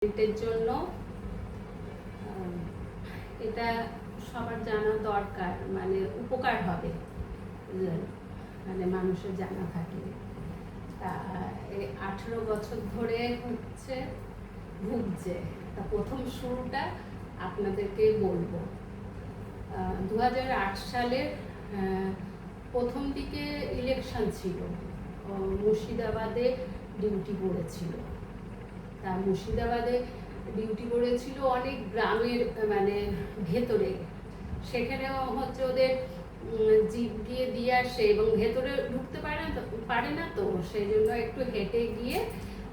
এর জন্য এটা সবার জানা দরকার, মানে উপকার হবে, মানে মানুষের জানা থাকলে। তা 18 বছর ধরে হচ্ছে ভুগছে। তা প্রথম শুরুটা আপনাদেরকে বলবো। 2008 সালের প্রথম দিকে ইলেকশন ছিল, মুর্শিদাবাদে ডিউটি পড়েছিল। তা মুর্শিদাবাদে ডিউটি করেছিল অনেক গ্রামের মানে ভেতরে, সেখানেও হচ্ছে ওদের জিপ গিয়ে দিয়ে আসে এবং ভেতরে ঢুকতে পারে না তো সেই জন্য একটু হেঁটে গিয়ে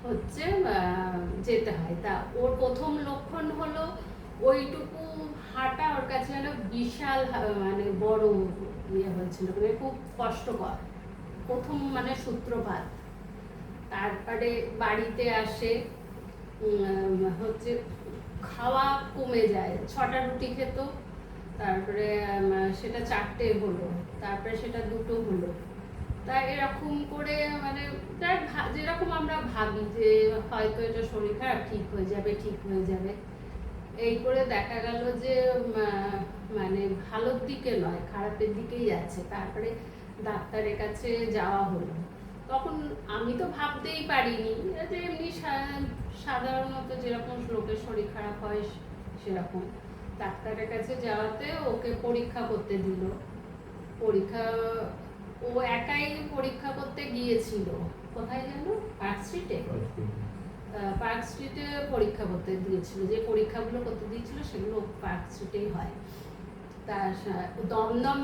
হচ্ছে যেতে হয়। তা ওর প্রথম লক্ষণ হলো ওইটুকু হাঁটা ওর কাছে যেন বিশাল মানে বড় ইয়ে হয়েছিল, মানে খুব কষ্টকর প্রথম মানে সূত্রপাত। তারপরে বাড়িতে আসে, হচ্ছে খাওয়া কমে যায়, 6টা রুটি খেত, তারপরে সেটা 4টে হলো, তারপরে সেটা 2টো হলো। তা এরকম করে মানে যেরকম আমরা ভাবি যে হয়তো এটা শরীর খারাপ, ঠিক হয়ে যাবে, এই করে দেখা গেল যে মানে ভালোর দিকে নয়, খারাপের দিকেই যাচ্ছে। তারপরে ডাক্তারের কাছে যাওয়া হলো। তখন আমি তো ভাবতেই পারিনি যে এমনি সাধারণত যেরকম লোকের শরীর খারাপ হয় সেরকম। ডাক্তারের কাছে যাওয়াতে ওকে পরীক্ষা করতে দিল। ও একাই পরীক্ষা করতে গিয়েছিল। কোথায় জানো? পার্ক স্ট্রিটে পরীক্ষা করতে দিয়েছিল। যে পরীক্ষাগুলো করতে দিয়েছিল সেগুলো পার্ক স্ট্রিটেই হয়। তা দমদম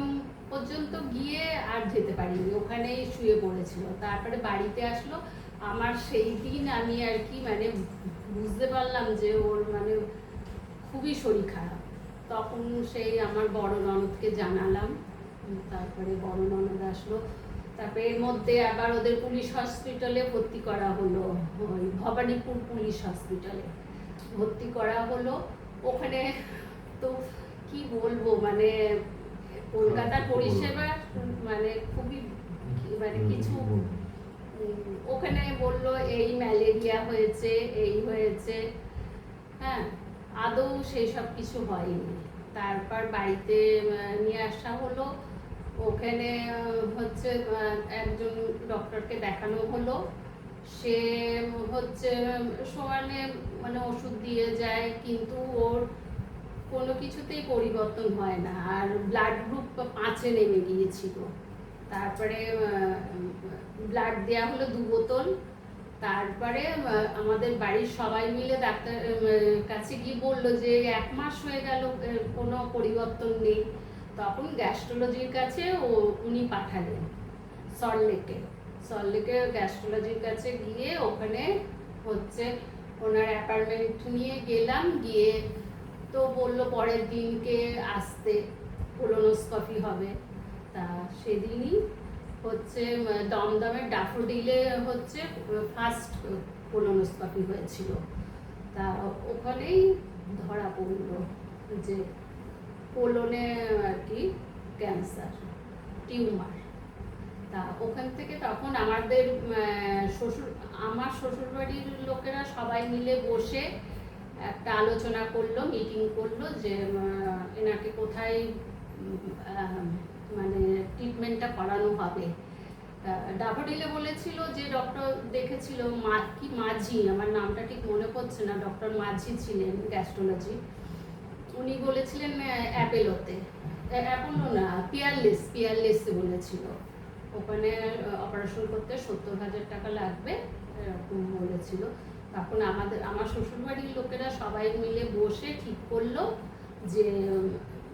পর্যন্ত গিয়ে আর যেতে পারিনি, ওখানেই শুয়ে পড়েছিল। তারপরে বাড়িতে আসলো। আমার সেই দিন আমি আর কি মানে বুঝতে পারলাম যে ওর মানে খুবই শরীর খারাপ। তখন সেই আমার বড় ননদকে জানালাম। তারপরে বড় ননদ আসলো। তারপরে এর মধ্যে আবার ওদের পুলিশ হসপিটালে ভর্তি করা হলো, ওই ভবানীপুর পুলিশ হসপিটালে ভর্তি করা হলো। ওখানে তো কি বলবো, মানে কলকাতার পরিষেবা মানে খুবই মানে কিছু। ওখানে বললো এই ম্যালেরিয়া হয়েছে, এই হয়েছে, হ্যাঁ, আদৌ সেই সব কিছু হয়নি। তারপর বাড়িতে নিয়ে আসা হলো। ওখানে হচ্ছে একজন ডক্টরকে দেখানো হলো। সে হচ্ছে সমানে মানে ওষুধ দিয়ে যায়, কিন্তু ওর কোনো কিছুতেই পরিবর্তন হয় না। আর ব্লাড গ্রুপ 5-এ নেমে গিয়েছিল। তারপরে ব্লাড দেওয়া হলো 2 বোতল। তারপরে আমাদের বাড়ির সবাই মিলে ডাক্তার কাছে গিয়ে বললো যে 1 মাস হয়ে গেল কোনো পরিবর্তন নেই। তখন গ্যাস্ট্রোলজির কাছে উনি পাঠালেন সল্টলেকে গ্যাস্ট্রোলজির কাছে গিয়ে ওখানে হচ্ছে ওনার অ্যাপয়েন্টমেন্ট নিয়ে গেলাম। গিয়ে তো বললো পরের দিনকে আসতে, কোলোনোস্কপি হবে। তা সেদিনই হচ্ছে দমদমের ড্যাফোডিলে হচ্ছে ফার্স্ট কোলোনোস্কপি হয়েছিল। তা ওখানেই ধরা পড়লো যে কোলনে আর কি ক্যান্সার টিউমার। তা ওখান থেকে তখন আমাদের আমার শ্বশুরবাড়ির লোকেরা সবাই মিলে বসে একটা আলোচনা করলো, মিটিং করলো যে এনাকে কোথায় মানে ট্রিটমেন্টটা করানো হবে। ড্যাফোডিলে বলেছিল যে ডক্টর দেখেছিল কি মাঝি, আমার নামটা ঠিক মনে পড়ছে না, ডক্টর মাঝি ছিলেন গ্যাস্ট্রোলজি। উনি বলেছিলেন অ্যাপোলোতে, অ্যাপোলো না, পিয়ারলেসে বলেছিল। ওখানে অপারেশন করতে 70,000 টাকা লাগবে এরকম বলেছিল। তখন আমার শ্বশুরবাড়ির লোকেরা সবাই মিলে বসে ঠিক করলো যে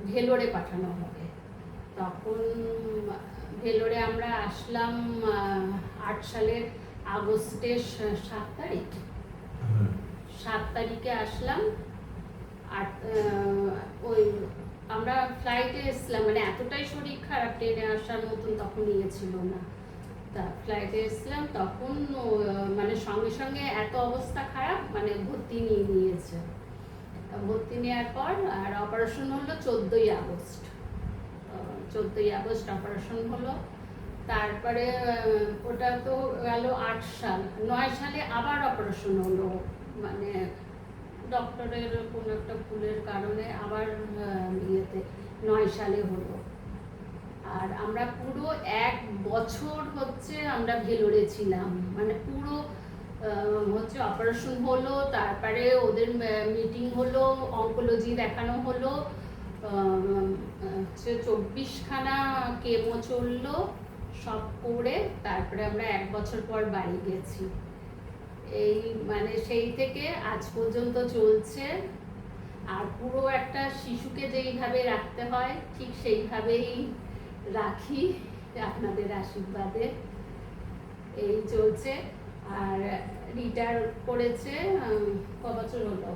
ভেলোরে পাঠানো হবে। তখন ভেলোরে আমরা আসলাম 8 সালের আগস্টের 7 তারিখে আসলাম। আর ওই আমরা ফ্লাইটে এসলাম, মানে এতটাই শরীর খারাপ, ট্রেনে আসার মতন তখন ছিল না। তা ফ্লাইটে এসলাম, তখন মানে সঙ্গে সঙ্গে এত অবস্থা খারাপ, মানে ভর্তি নিয়েছে। ভর্তি নেওয়ার পর আর অপারেশন হলো 14ই আগস্ট অপারেশন হলো। তারপরে ওটা তো গেল 9 সালে আবার অপারেশন হলো, মানে ডক্টরের কোনো একটা ভুলের কারণে আবার ইয়েতে 9 সালে হলো। আর আমরা পুরো 1 বছর হচ্ছে আমরা ভেলোরে ছিলাম, মানে পুরো হচ্ছে অপারেশন হলো, তারপরে ওদের মিটিং হলো, অঙ্কোলজি দেখানো হলো, হচ্ছে 24খানা কেমো চললো, সব করে তারপরে আমরা 1 বছর পর বাড়ি গেছি। এই মানে সেই থেকে আজ পর্যন্ত চলছে। আর পুরো একটা শিশুকে যেইভাবে রাখতে হয় ঠিক সেইভাবেই রাখি আপনাদের আশীর্বাদে। এই চলছে। আর রিটায়ার করেছে ক বছর হলো?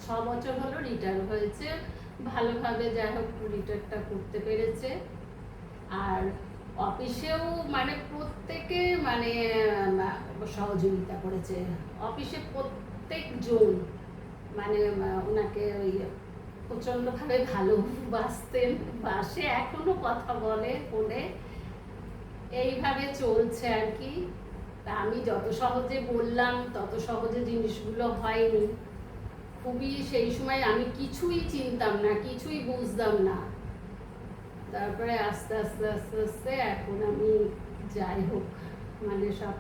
6 বছর হলো রিটায়ার হয়েছে। ভালোভাবে যাই হোক রিটায়ারটা করতে পেরেছে। আর অফিসেও মানে প্রত্যেকে মানে সহযোগিতা করেছে। অফিসে প্রত্যেকজন মানে ওনাকে ওই প্রচণ্ডভাবে ভালোবাসতেন, বাসে এখনো কথা বলে ফোনে। এইভাবে চলছে আর কি। তা আমি যত সহজে বললাম তত সহজে জিনিসগুলো হয়নি। খুবই সেই সময় আমি কিছুই চিনতাম না, কিছুই বুঝতাম না। তারপরে আস্তে আস্তে আস্তে আস্তে এখন আমি যাই হোক মানে সব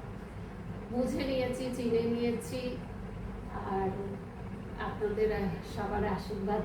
বুঝে নিয়েছি, চিনে নিয়েছি। আর আপনাদের সবার আশীর্বাদ